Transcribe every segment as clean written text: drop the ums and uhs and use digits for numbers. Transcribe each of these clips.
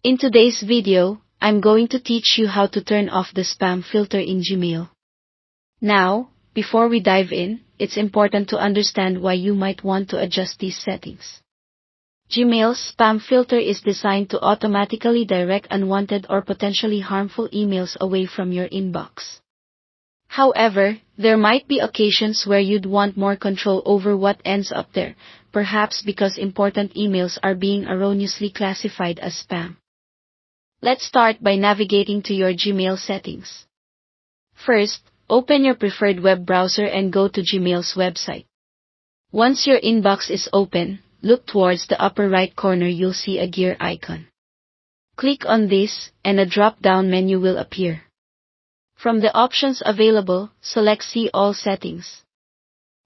In today's video, I'm going to teach you how to turn off the spam filter in Gmail. Now, before we dive in, it's important to understand why you might want to adjust these settings. Gmail's spam filter is designed to automatically direct unwanted or potentially harmful emails away from your inbox. However, there might be occasions where you'd want more control over what ends up there, perhaps because important emails are being erroneously classified as spam. Let's start by navigating to your Gmail settings. First, open your preferred web browser and go to Gmail's website. Once your inbox is open, look towards the upper right corner. You'll see a gear icon. Click on this, and a drop-down menu will appear. From the options available, select See All Settings.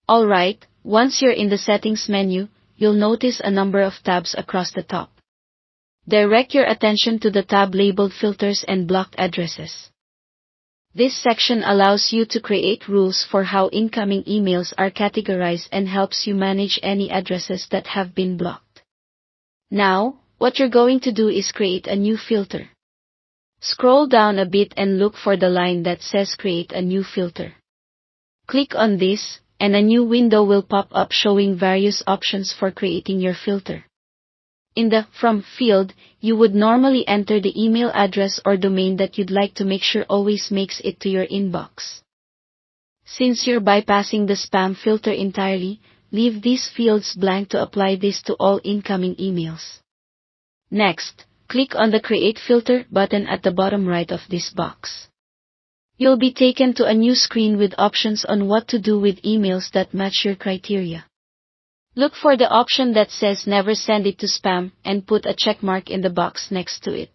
Alright, once you're in the Settings menu, you'll notice a number of tabs across the top. Direct your attention to the tab labeled Filters and Blocked Addresses. This section allows you to create rules for how incoming emails are categorized and helps you manage any addresses that have been blocked. Now, what you're going to do is create a new filter. Scroll down a bit and look for the line that says Create a New Filter. Click on this, and a new window will pop up showing various options for creating your filter. In the From field, you would normally enter the email address or domain that you'd like to make sure always makes it to your inbox. Since you're bypassing the spam filter entirely, leave these fields blank to apply this to all incoming emails. Next, click on the Create Filter button at the bottom right of this box. You'll be taken to a new screen with options on what to do with emails that match your criteria. Look for the option that says Never Send It to Spam and put a check mark in the box next to it.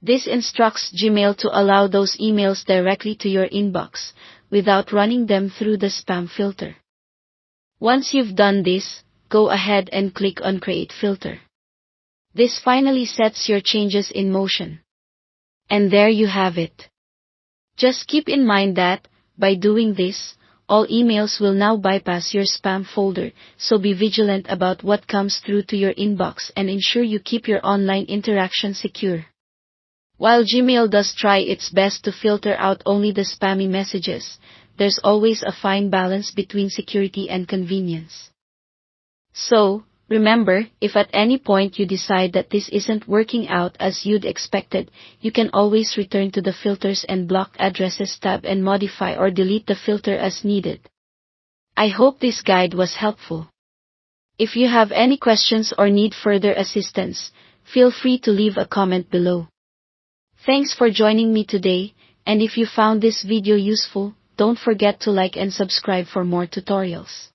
This instructs Gmail to allow those emails directly to your inbox, without running them through the spam filter. Once you've done this, go ahead and click on Create Filter. This finally sets your changes in motion. And there you have it. Just keep in mind that, by doing this, all emails will now bypass your spam folder, so be vigilant about what comes through to your inbox and ensure you keep your online interaction secure. While Gmail does try its best to filter out only the spammy messages, there's always a fine balance between security and convenience. So, remember, if at any point you decide that this isn't working out as you'd expected, you can always return to the Filters and Blocked Addresses tab and modify or delete the filter as needed. I hope this guide was helpful. If you have any questions or need further assistance, feel free to leave a comment below. Thanks for joining me today, and if you found this video useful, don't forget to like and subscribe for more tutorials.